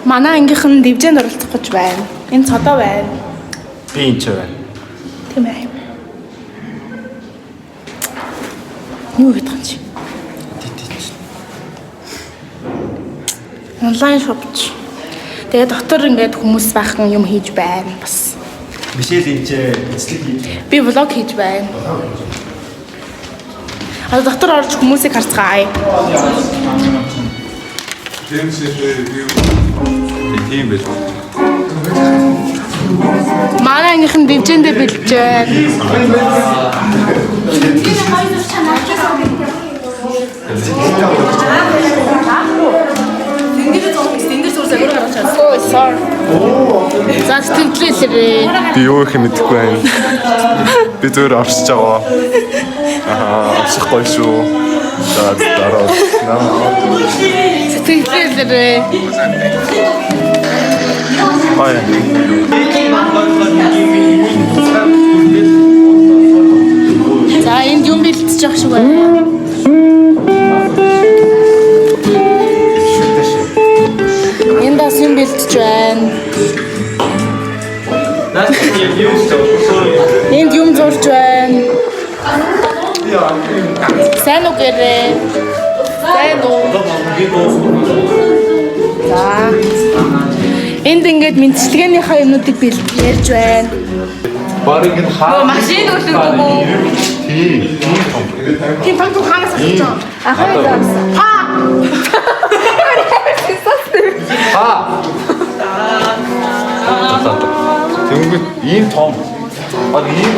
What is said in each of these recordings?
Манай ангийнхан дэвжээнд оролцох гэж байна. Энэ цодоо байна. Би энэ ч байна. Тийм ээ. Юу гэдэг юм чи? Онлайн шопч. Тэгээ дотор ингээд хүмүүс байхын юм хийж байна бас. Мишель энэ ч эцлэг хийж. Би влог хийж байна. Дотор орж хүмүүсийг харцгаая. Тийм байж. Манай ангийнхан дэвжээндээ бэлж байна. Oh, sorry. За тэмдэглэлээ. Би юу их мэдэхгүй байна. Би зөвөр орсож байгаа. Орсох гоё шүү. За дараа. Тэмдэглэлээ. Бай. За энд юм бэлтэж явах шиг байна. Энд бас юм бэлтэж байна. Энд юм зурж байна. Сайн уу гэрээ? Сайн уу? За. Энд ингээд мэдчилгээнийхаа юмнуудыг ярьж байна. Баг ингэ хаа. Машин үлддэг үү? Тийм том хаанаас авч байгаа? Ахаа. Тэнгүүд ийм том. Баг ийм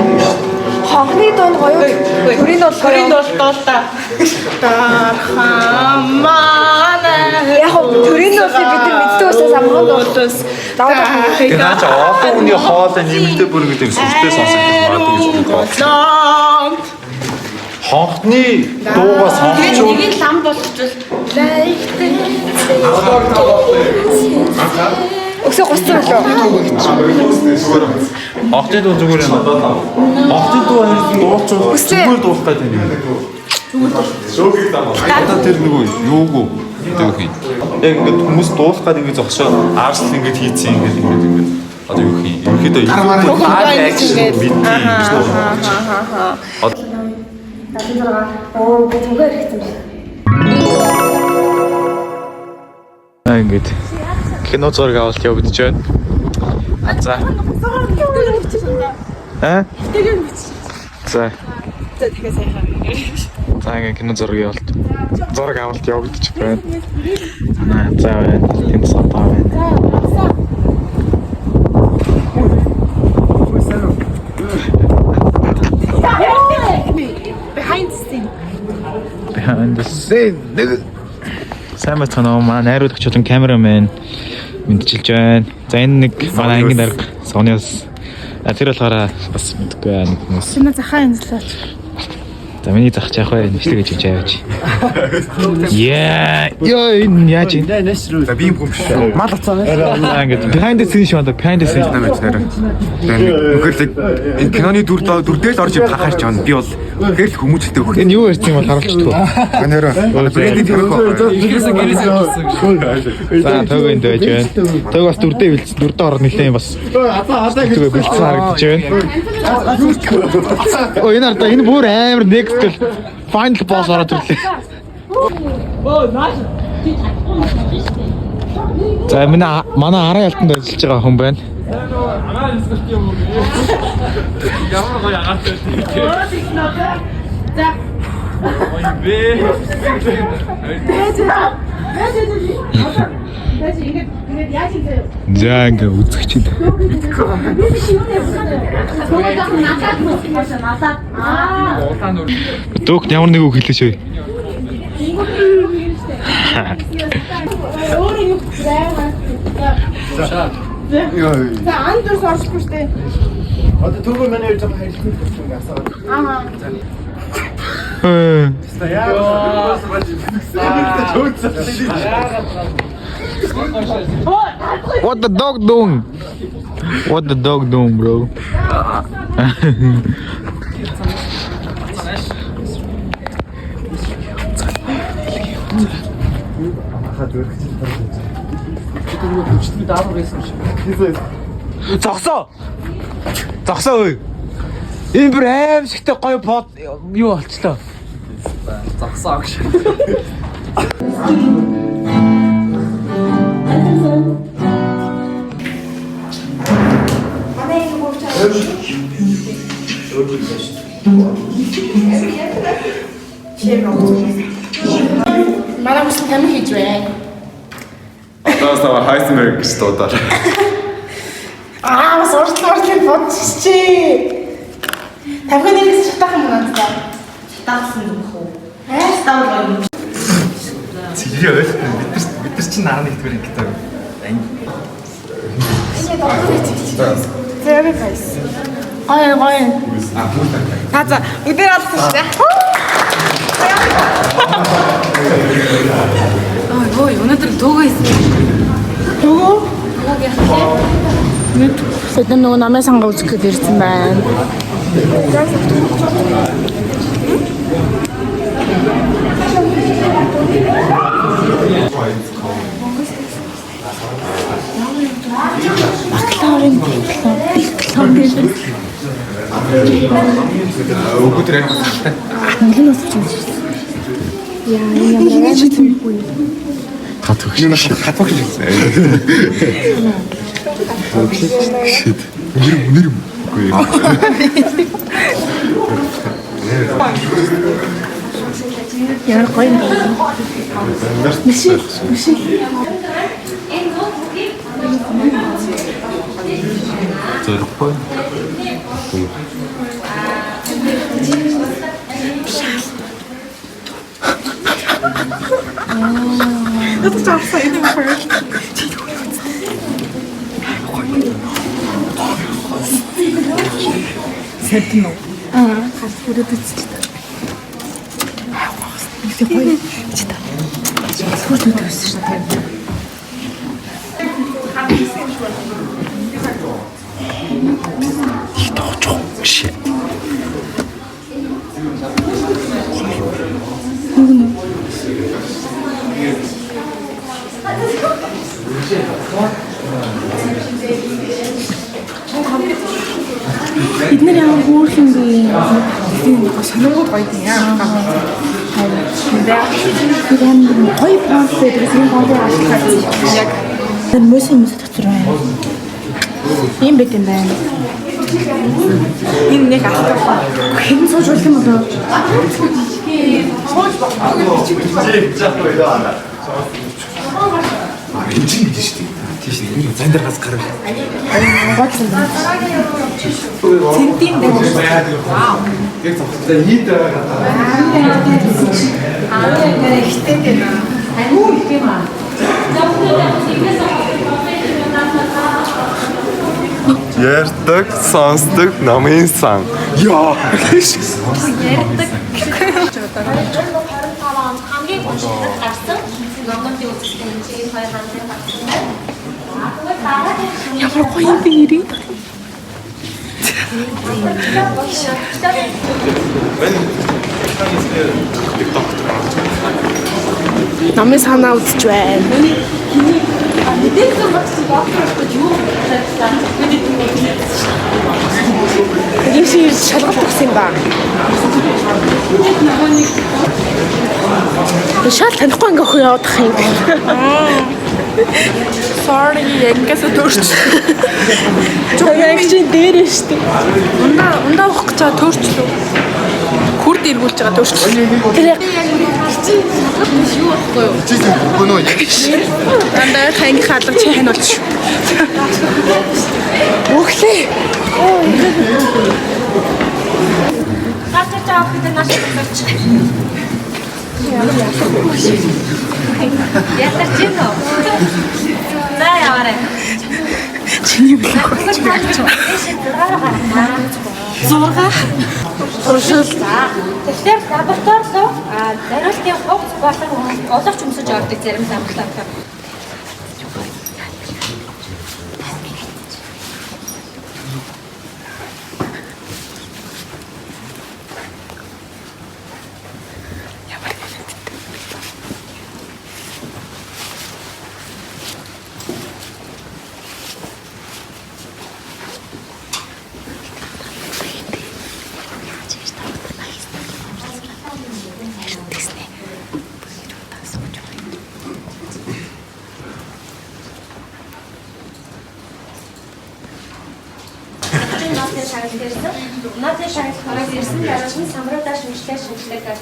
Хонхны дунд гоё. Төрийн дунд дуултаа. Тархамана. Яг төрийн дунд бид нар мэддэг усаас амхан дуултаас даваад Гэнаач олон хүний хоолой нэмэлтээ бүр гэдэг сүртэй сонсох магадгүй гэж бодлоо. Хонхны дуугаа сонсчоо. Нэг лам болчихвол өсөө гусцсан болоо. Хонхны дуу зүгээр юм. Хонхны дуу дууч зүгээр дуух гэдэг юм. Одоо тэр нөгөө юугүй дүүх юм. Яг ингээд хүмүүс дуулах гэдэг ингээд зогсоо арсл ингээд хийцэн ингээд одоо юу хий. Ерөнхийдөө Оо зүгээр хэрэгцсэн байна. ингээд кино зураг авалт явагдаж байна. За. За. За ингээд кино зураг авалт явагдаж байна. За байна. Тэнд сатаа байна. Behind the scene. Сайн байна уу? Манай найруулагч болон камерамен мэдчилж байна. За энэ нэг манай ангийн дарга Sony-с. Тэр болохоор бас мэдгүй байна хүмүүс. шинэ захаа янзлаач. За миний зах чаах бай нэшлэг гэж явж. Яа, энэ яаж юм? За би юм биш. Мал уцаа байна. Ингээд behind the scene шоу behind the scene нэмэж нэрэ. Үнэхээр энэ киноны дүрдэл орж хахаарч байна. Би бол үнэхээр л хүмүүжтэй өгөх. Энэ юу ярьсан юм бол харуулчихдаг. Нэрэ. Брендинг тарих. За төгөнд байж байна. Төг бас дүрдээ бэлдсэн. Дүрдээ ороод нэлээ бас. Төгөө бэлдсэн харагдаж байна. Оо энэ арда энэ бүр амар next final boss ороод ирлээ. За манай араа ялтанд ажиллаж байгаа хүн байна. Ямар гоё агаартай. За. Ой бэ. За ингээ үзэгч юм. Дөөг ямар нэг үг хэлээч вэ? За андуурс орчихгүй штэ. Одоо түрүү манай ярьж байгаа хэлсэн юм асаа. What the dog doing? What the dog doing, bro? 이거 өвчтөд даавар байсан шүү. Зогсоо. Зогсоо ơi. Энэ бүр аимшигтай гоё под юу болчлоо. Загсаа гэж. Манай бүсэн тамиг хийж байна. Одоос тава Хайсенберг гэж дуудаа. Бас уртлын бодчихжээ. Тамхины нэрс чатах юм уу надад? Чатаасан юм хөө. Стаавал Чигээ ойлгохгүй бид нар чинь 11-р ангитай. Зэрэг гайс. Гой. За өдөр алсан шүү дээ. ой өнөөдөр төөгөө хийсэн. Нөгөө Нүд сэдэн нөгөө намын сангаа үзэх гээд ирсэн байна. Баклавын Өгөөдөр яг бастай. нэлээд усч юм шиг. Яа, ингэж хэлгүй. Хатвагш. Хатвагш гэсэн. Үнэр. Яар гоё юм. Мишээ. Зэрэггүй. Бид нар яа хөөрхөн бэ? Сонирхол гоё тийм яа. Тэр юм гоё пант байдаг. Тийм гоё ашиглаж яг тэр мөсөн дотор байна. Ийм байт юм байна. Энэ нэг автаа. Хэн сууж болох юм бол Энэ чинь гэж шүү дээ. Тийш нэг зан дээр газ гарав. гоцсон байна. Центийн дээр. Вау. Яг цогцтой нийт Ярддаг, сонсдог намын сан. Яа. ярьдаг. 25 онд хамгийн гонхтой гарсан номерын үзэсгэлэн чинь 2 хандсан багтсан. Ямар гоё юм бэ ирээд. Намын санаа үзэж байна. Энэ шиг шалгалт өгсөн юм ба. Шал танихгүй ингээ хөө явах юм. Sorry, янгаас төрч. Яг чи дээр нь штэ. Ундаа авах гэж байгаа төрчлөө. Хүрд эргүүлж байгаа төрчлөө. Тэр яг Юу болохгүй юу? Чи зүггүй нөө яг Дандаа ханги хаалга чи хань болж шүү. өглөө. Гацаа авах гэдэг наш гэж. Ятар чи нөө. За яваарай. Чиний бэлэг. Зурга. Уршил. Тэгэхээр лабораторид даруйлтын хувцс болон олооч өмсөж ордог зарим лаборатори. наадын шагнал дээрсэн. Наадын шагнал хараад ирсэн дараач нь самруудаа шинжлэх гэдэг.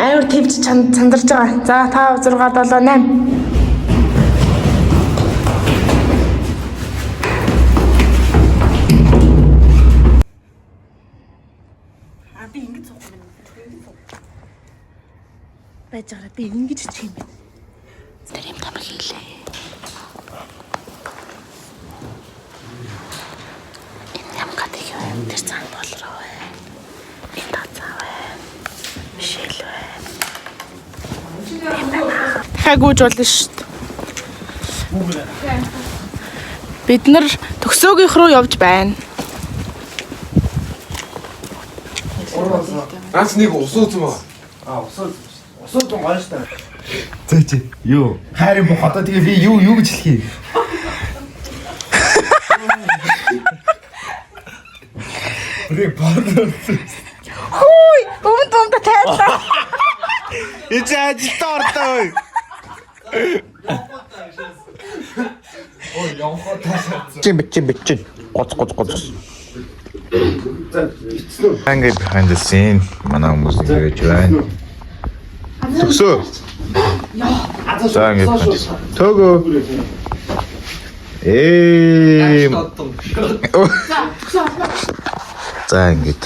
Аюур твч чандарч байгаа. За 5 6 7 8. Би ингэж суух юм. Байж байгаа би ингэж чих юм байна. Тэр юм тамиг хийлээ. Энэ юм гадаг юм. Тэр цаан болроо бай. Энэ тацаа бай. Бишэл бай. Дахиад гүйж болно шүү дээ. Бид нар төгсөөгийнх рүү явж байна. Ганц нэг ус уусан ба. Усууд гоё штэ. Зөө чи. Юу? Хайрын бох одоо тэгээ би юу гэж хэлхий. Рэ баадаа. Хүй, өмд тайлаа. Эцэг ажилтаа ордоо. Ой, явхаа таашаа. Чи гоц. Англи behind the scene манай хүмүүс ингэж байна. Төгсөө. За ингэж байна. Төгөө. За ингэж.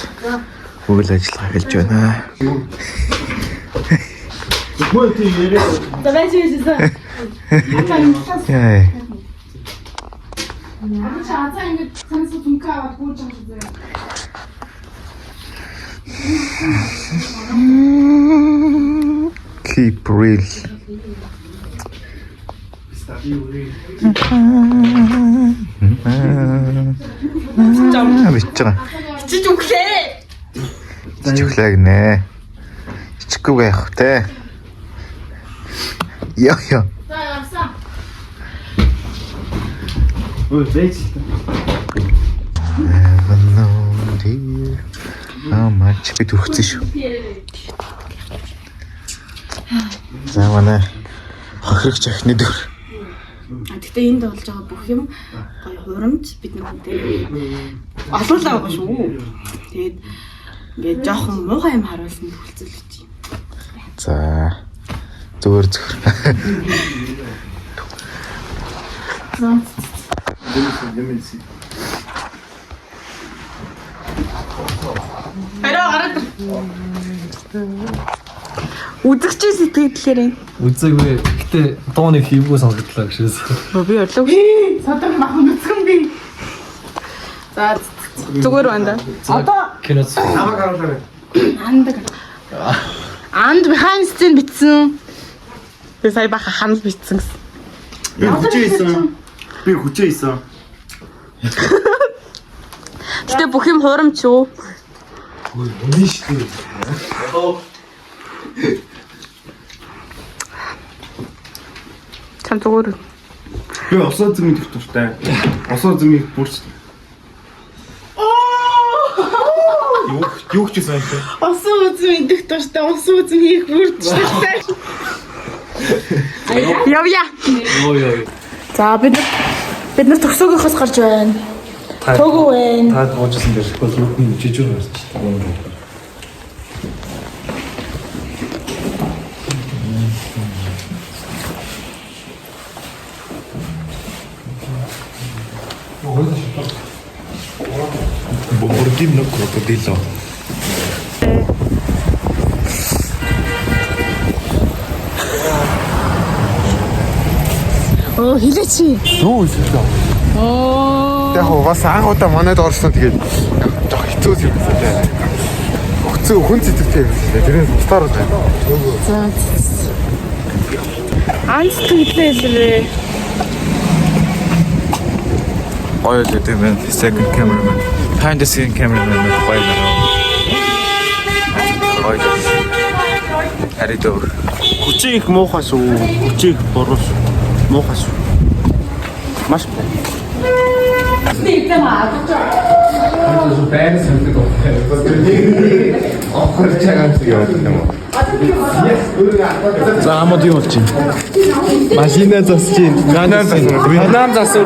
Үйл ажиллагаа хэлж байна. Давайте еще. Яа. Чаацаа ингэ санасаа түнхээ аваад гүйж байгаа шүү дээ. Keep real. Бичээ. Чиж өглөө. Чиглээ гинэ. Чиггүй яах вэ? Яа. За явсан. Ой, бэж. Мач би төрчихсөн шүү. За манай хохирогч ахны дөр. Гэхдээ энд болж байгаа бүх юм гоё хурамч бид нар бүгдээ олуулаа байгаа шүү. Тэгээд ингээд жоохон муухай юм харуулсан төгөлцөлж юм. За зүгээр. Дэмэлси. Хараа гараад. Үзэгчийн сэтгэлээр юм. Үзээгүй. Гэтэ дууны хийвгүй сонсогдлоо гэшээс. Би орлоо. Садаг махан үзхэн би. За зүгээр байна. Одоо Киноц. Намайг харуулаарай. анд behind scene битсэн. Тэр сая баха ханал битсэн гэсэн. Би хүчээ хийсэн. Гэтэ бүх юм хурамч юу? Үнэн шүү дээ. Чам зүгээр. Би осоо зэмийг их дуртай. Осоо зэмийг бүрс. Юу ч гэсэн юм. Осон үзм идэх дуртай, осон үзм хийх бүр дуртай. Явъя. Ой. За бид нар төгсөөгийнхоос гарч байна. Төгөө байна. Таад гоожсэн дээр бол юу жижиг байсан шүү дээ. Бордино крокодило. Оо хилээч. Юу вэ? Оо. Яг бас анхудаа манайд орсон тэгээд жоох хэцүү юм байна. Хөцөө хүн зэтгэвтэй юм байна. Тэрээс устаар байна. За. Анс хэлээ. гоё л гэдэг юм. Second cameraman. Behind the scene cameraman гоё нэр. Гоё. Харидор. Хүчийг их муухай шүү. Хүчийг буруу шүү. Муухай шүү. Маш За хамаад юу болж байна? Машина засч байна. Вьетнам засвар.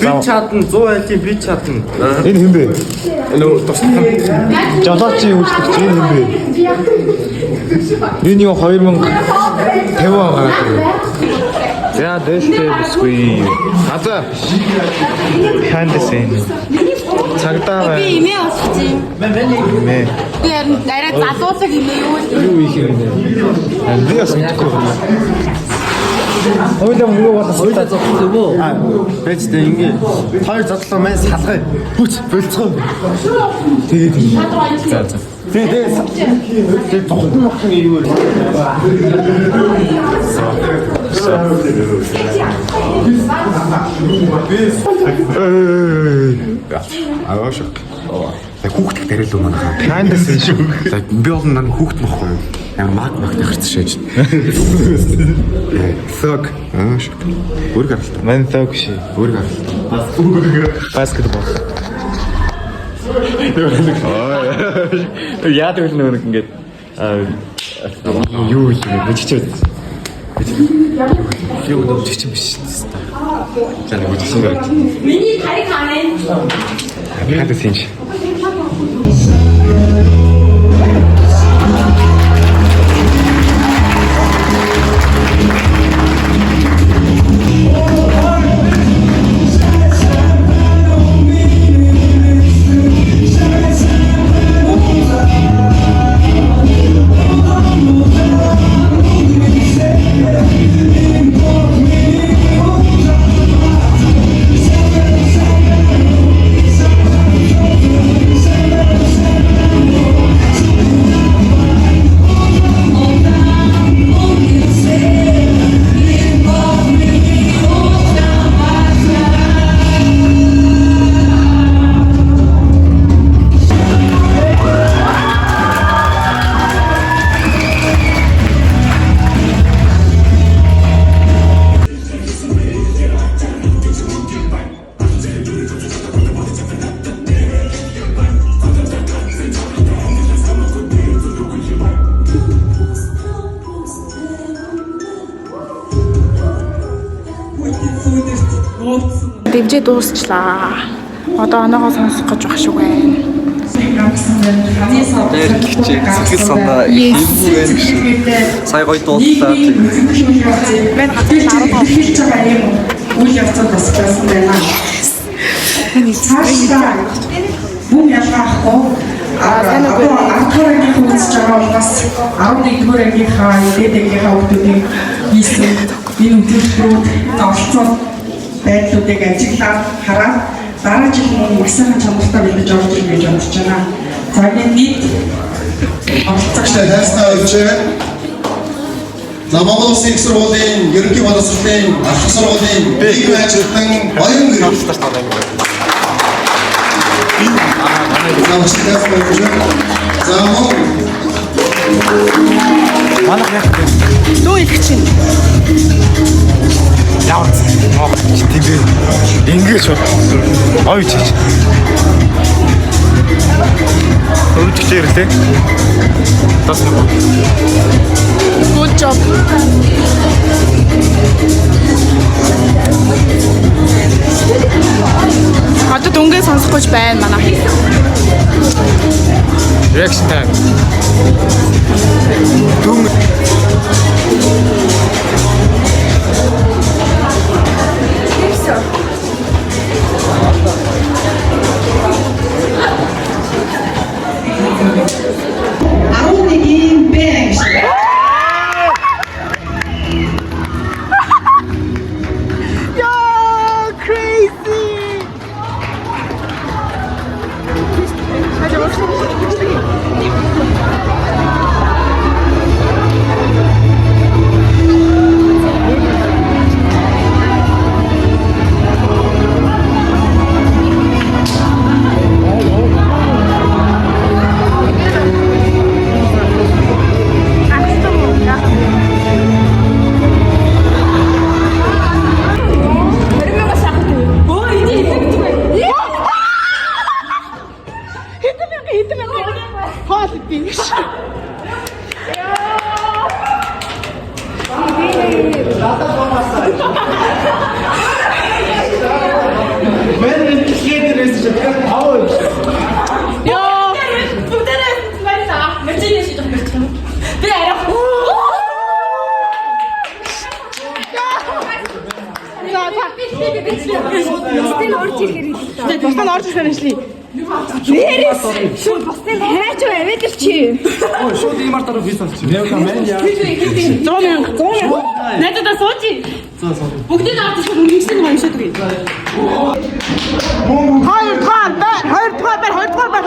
Би чадна 100 айлын би чадна. Энэ хэн бэ? Нөө тусна. Жолоочийн үйлчлэгч энэ юм бэ? Энэ юу 2050 гараад ирв. За дэштэй бисгүй. Аза. Behind the scene. Цагдаа Би имээ олчих юм. Имээ. Би арай залуулаг имээ юу Юу их юм бэ? Би бас мэдгүй байна. Хойлоо мөнгө болоос бэжтэй ингэ хоёр задлаа маань салгая. Хүч болцгоо. тэгээд за за. Тэгээд тохтон мохын юу вэ? Ааш. За хүүхд дээрэл үү манайхаа. Behind the scene шүү. За би бол нэг хүүхд мөхгүй. Ямар маг харцж шээж. Сог. Ааш. Өөр гаралтай. Ман сог ши. Өөр гаралтай. Баскетбол. Яадаг л нэг ингээд юу юм биччихвээ. Юу нэг биччих биш шүү дээ. За нэг бичсэн байх. Миний тарих хаана? Behind the scene. Дэмжээ дуусчлаа. Одоо оноогоо сонсох гэж байх шүү байна. Дэлгэчээ сэтгэл санаа хийх юм байна. Сая гоё дууллаа. Мен хатаа хийж байгаа юм үйл явцад бас байсан байна. Цаашдаа бүм ялгаахгүй одоо ахтаргийн хүнс байгаа бас 11-р ангийнхаа дэдэгийнхаа хүмүүсийн хийсэн энэ үйлчлүүд оролцоод байдлуудыг ажиглаад хараад дараа жил мөн их сайхан чанартай мэдэж орж ирэх гэж бодож байна. За энэ нийт оролцогч хайрцагтай олжээ. За Монгол Улсын их сургуулийн ерөнхий боловсролын ахлах сургуулийн нэг ажилтан баян гэрэл. За мөн Манайх яг Дөө их чинь. ямар тийм ингэж ой чиж. Өөрөөр хэлбэл тас нэг. Good job. Одоо дүнгээ сонсох гэж байна манай. Reaction time. Дүн Бусдын орж ирэхээр хэлээ. Бусдаа орж ирэх хэрэглэе. Нэрээс шууд бусдын хайж аваад л чи. Шууд иймар тарах виз авчих. Нэр камэн яа. 100,000. Найдаа сууji. Бүгдийг авч шууд үнэсний юм уншаад үгүй. 2 дугаар бай.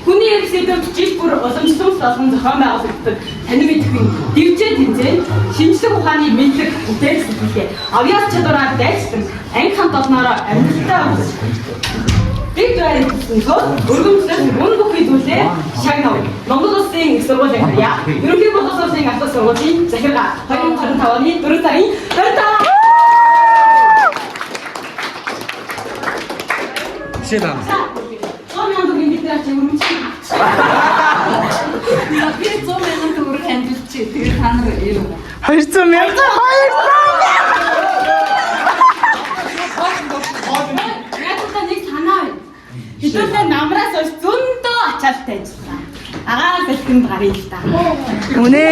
Хүний эрсдэл жил бүр уламжлалт болгон зохион байгуулагддаг таны мэдхийн дивжээ тэнцэн шинжлэх ухааны мэдлэг үтээс хэлээ. Авьяас чадвараар дайцсан анги хамт олноороо амьдралдаа бид байрны өргөмжлөл мөн бүхий зүйлээ шагнав. Монгол Улсын их сургуулийн харьяа. Ерөнхий боловсролын ахлах сургуулийн захиргаа 2025 оны 4 сарын 25. Шилаа. Би 100,000 төгрөг хандилж тэгээд та нар юу 200,000. Ятаа нэг танаа хэдүүлээ намраас ус зөндөө ачаалтай ажиллаа. Агаа бэлтгэнд гарыг л та. Үнэ.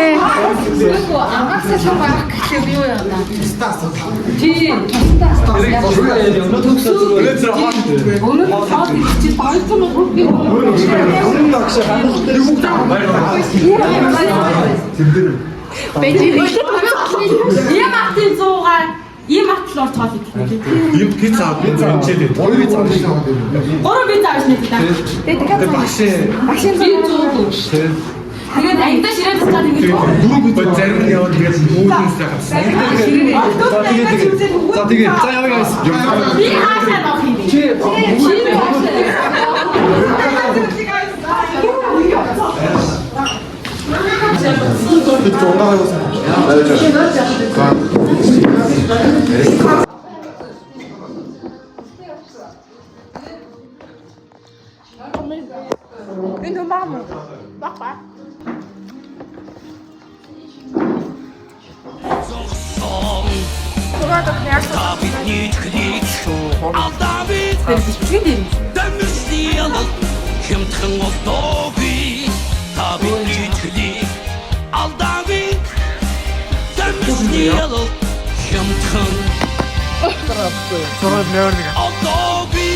Агаас л гарах гэхээ юу яа. Өнөөдөр хаад чи баяртай мөн би. Ийм автын 100-аар ийм автал орцоод идэв. Ийм пицца хичээлээ. Хоёр пицца авчих. 3 пицца авчих нэг та. Тэгээд багшийн 100. Тэгээд ангидаа ширээд цаад ингэж Дөрөв пицца зарим нь яваад тэгээд үүднээс хавсан. За тэгээд за яваа guys. би хаашаа авах юм. Энэ мам. Баха. Бидний хэмтхэн олдоогүй та бидний төлөв алдаагүй тэмцэл хэмтхэн Цороо нөр нэг. олдоогүй